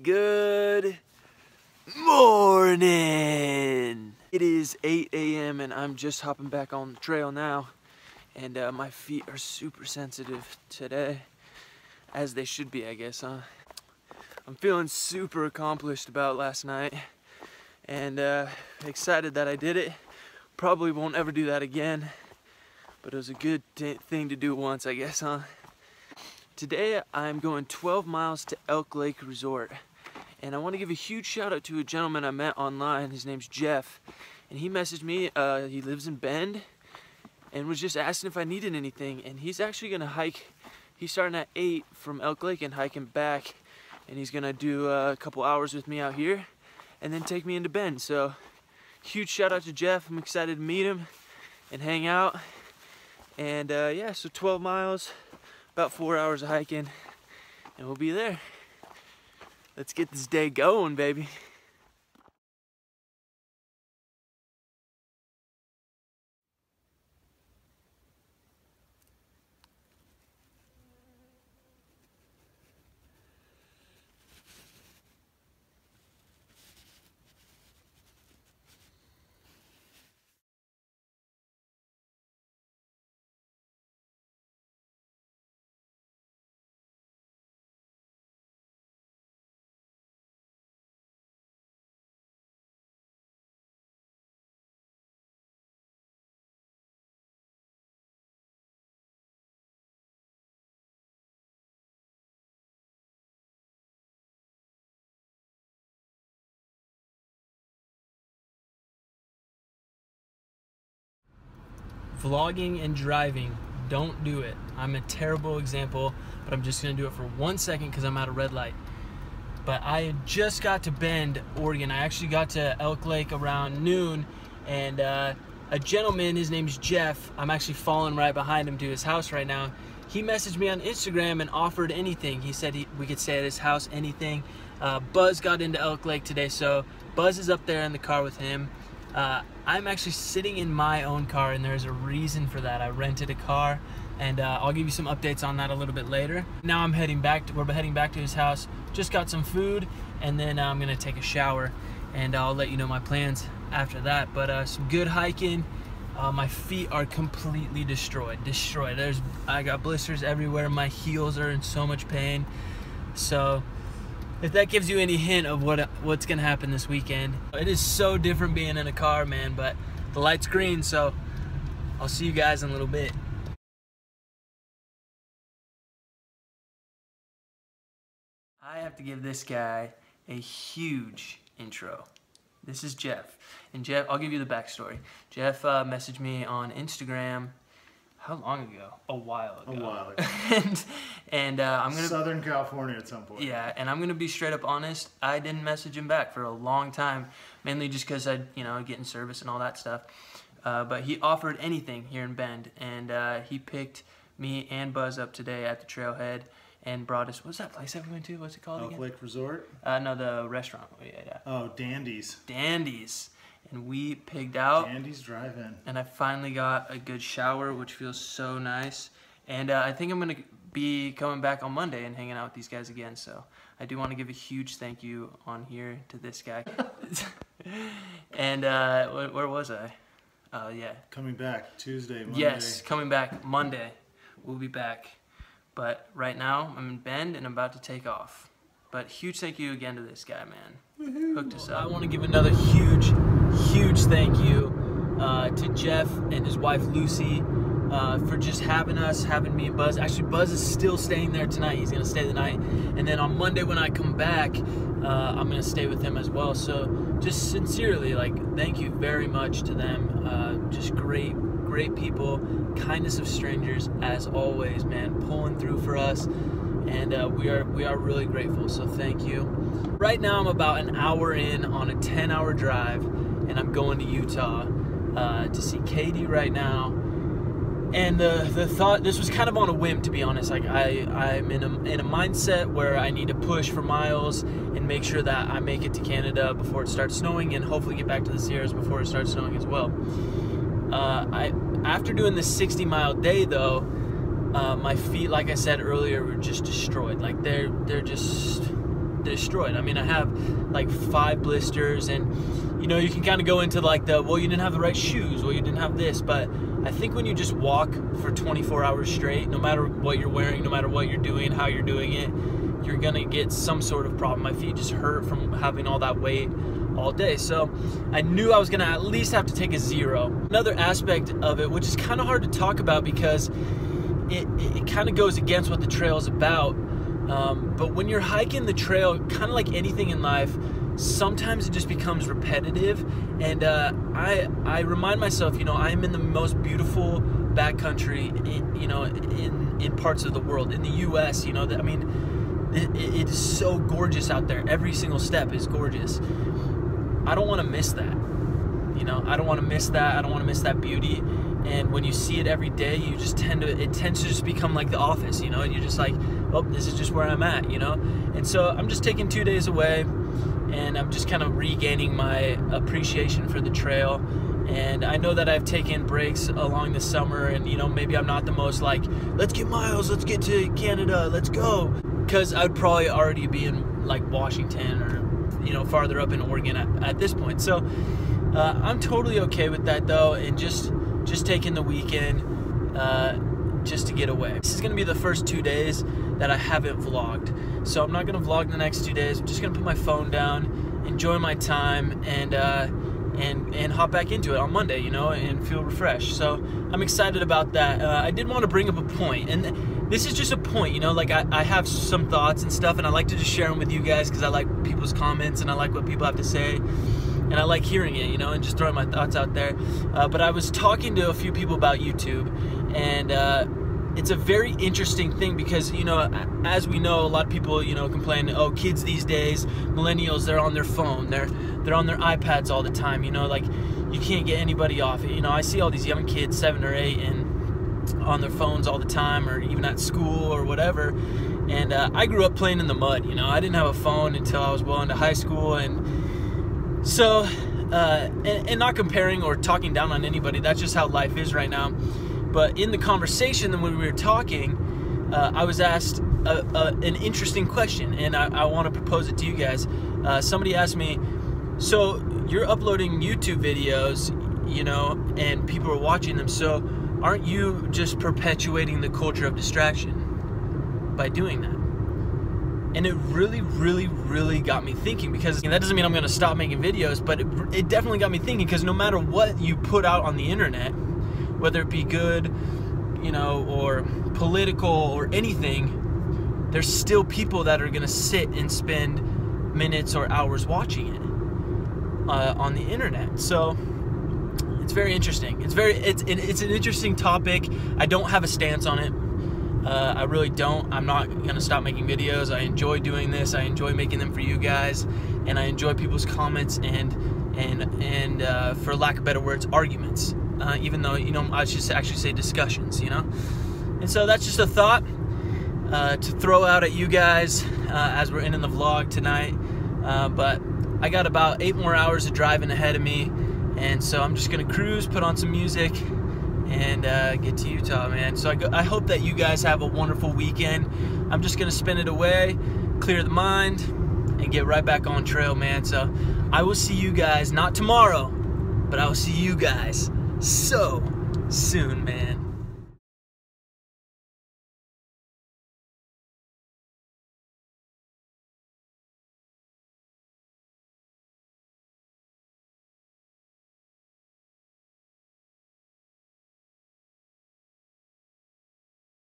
Good morning. It is 8 a.m. and I'm just hopping back on the trail now, and my feet are super sensitive today, as they should be, I guess, huh? I'm feeling super accomplished about last night, and excited that I did it. Probably won't ever do that again, but it was a good thing to do once, I guess, huh? Today I'm going 12 miles to Elk Lake Resort, and I want to give a huge shout out to a gentleman I met online. His name's Jeff, and he messaged me. He lives in Bend and was just asking if I needed anything, and he's actually gonna hike. He's starting at 8 from Elk Lake and hiking back, and he's gonna do a couple hours with me out here and then take me into Bend. So huge shout out to Jeff. I'm excited to meet him and hang out, and yeah, so 12 miles, about 4 hours of hiking, and we'll be there. Let's get this day going, baby. Vlogging and driving, don't do it. I'm a terrible example, but I'm just gonna do it for 1 second because I'm at a red light. But I just got to Bend, Oregon. I actually got to Elk Lake around noon, and a gentleman, his name's Jeff, I'm actually following right behind him to his house right now. He messaged me on Instagram and offered anything. He said we could stay at his house, anything. Buzz got into Elk Lake today, so Buzz is up there in the car with him. I'm actually sitting in my own car, and there's a reason for that. I rented a car, and I'll give you some updates on that a little bit later. Now we're heading back to his house. Just got some food, and then I'm gonna take a shower, and I'll let you know my plans after that. But some good hiking. My feet are completely destroyed. I got blisters everywhere. My heels are in so much pain. So if that gives you any hint of what's gonna happen this weekend. It is so different being in a car, man, but the light's green, so I'll see you guys in a little bit. I have to give this guy a huge intro. This is Jeff, and Jeff, I'll give you the backstory. Jeff messaged me on Instagram. How long ago? A while ago. and I'm gonna Southern California at some point. Yeah, and I'm gonna be straight up honest. I didn't message him back for a long time, mainly just because I, get in service and all that stuff. But he offered anything here in Bend, and he picked me and Buzz up today at the trailhead and brought us. What's that place that we went to? What's it called again? Elk Lake Resort. No, the restaurant. Yeah. Oh, Dandy's. Dandy's. And we pigged out. Dandy's Drive-In. And I finally got a good shower, which feels so nice. And I think I'm going to be coming back on Monday and hanging out with these guys again. So I do want to give a huge thank you on here to this guy. And where was I? Yeah. Coming back Tuesday, Monday. Yes, coming back Monday. We'll be back. But right now, I'm in Bend and I'm about to take off. But huge thank you again to this guy, man. Hooked us up. I want to give another huge thank you to Jeff and his wife Lucy for just having me and Buzz. Actually, Buzz is still staying there tonight. He's gonna stay the night, and then on Monday when I come back, I'm gonna stay with him as well. So just sincerely, thank you very much to them. Just great people, kindness of strangers as always, man. Pulling through for us. And we are really grateful, so thank you. Right now I'm about an hour in on a 10-hour drive, and I'm going to Utah to see Katie right now. And the thought, this was kind of on a whim, to be honest. I'm in a mindset where I need to push for miles and make sure that I make it to Canada before it starts snowing, and hopefully get back to the Sierras before it starts snowing as well. After doing this 60-mile day though, my feet, like I said earlier, were just destroyed. They're just destroyed. I mean, I have like 5 blisters, and you know, you can kind of go into like well, you didn't have the right shoes, well, you didn't have this, but I think when you just walk for 24 hours straight, no matter what you're wearing, no matter what you're doing, how you're doing it, you're gonna get some sort of problem. My feet just hurt from having all that weight all day. So I knew I was gonna at least have to take a 0. Another aspect of it, which is kind of hard to talk about because it kind of goes against what the trail is about, but when you're hiking the trail, kind of like anything in life, sometimes it just becomes repetitive. And I remind myself, you know, I'm in the most beautiful backcountry, you know, in parts of the world, in the U.S. You know, I mean, it is so gorgeous out there. Every single step is gorgeous. I don't want to miss that. You know, I don't want to miss that. I don't want to miss that beauty. And when you see it every day, you just it tends to just become like The Office, you know, and you're just like, oh, this is just where I'm at, you know. And so I'm just taking 2 days away, and I'm just kind of regaining my appreciation for the trail. And I know that I've taken breaks along the summer, and you know, maybe I'm not the most like, let's get miles, let's get to Canada, let's go, because I'd probably already be in like Washington or, you know, farther up in Oregon at this point. So I'm totally okay with that though, and just taking the weekend just to get away. This is gonna be the first 2 days that I haven't vlogged, so I'm not gonna vlog the next 2 days. I'm just gonna put my phone down, enjoy my time, and hop back into it on Monday, you know, and feel refreshed. So I'm excited about that. I did want to bring up a point, and this is just a point, you know, like I have some thoughts and stuff, and I like to just share them with you guys because I like people's comments and I like what people have to say, and I like hearing it, you know, and just throwing my thoughts out there. But I was talking to a few people about YouTube, and it's a very interesting thing because, you know, as we know, a lot of people, you know, complain, oh, kids these days, millennials, they're on their phone, they're on their iPads all the time, you know, like you can't get anybody off it. You know, I see all these young kids, 7 or 8, and on their phones all the time, or even at school or whatever. And I grew up playing in the mud, you know. I didn't have a phone until I was well into high school, and so and not comparing or talking down on anybody, that's just how life is right now. But in the conversation, when we were talking, I was asked an interesting question, and I want to propose it to you guys. Somebody asked me, so you're uploading YouTube videos, you know, and people are watching them, so aren't you just perpetuating the culture of distraction by doing that? And it really, really, really got me thinking, because that doesn't mean I'm going to stop making videos, but it definitely got me thinking, because no matter what you put out on the internet, whether it be good, you know, or political or anything, there's still people that are going to sit and spend minutes or hours watching it on the internet. So it's very interesting. It's an interesting topic. I don't have a stance on it. I really don't. I'm not gonna stop making videos. I enjoy doing this. I enjoy making them for you guys, and I enjoy people's comments and for lack of better words, arguments. Even though, you know, I should actually say discussions, you know. And so that's just a thought to throw out at you guys as we're ending the vlog tonight. But I got about 8 more hours of driving ahead of me, and so I'm just gonna cruise, put on some music, and get to Utah, man. So I hope that you guys have a wonderful weekend. I'm just gonna spend it away, clear the mind, and get right back on trail, man. So I will see you guys, not tomorrow, but I will see you guys so soon, man.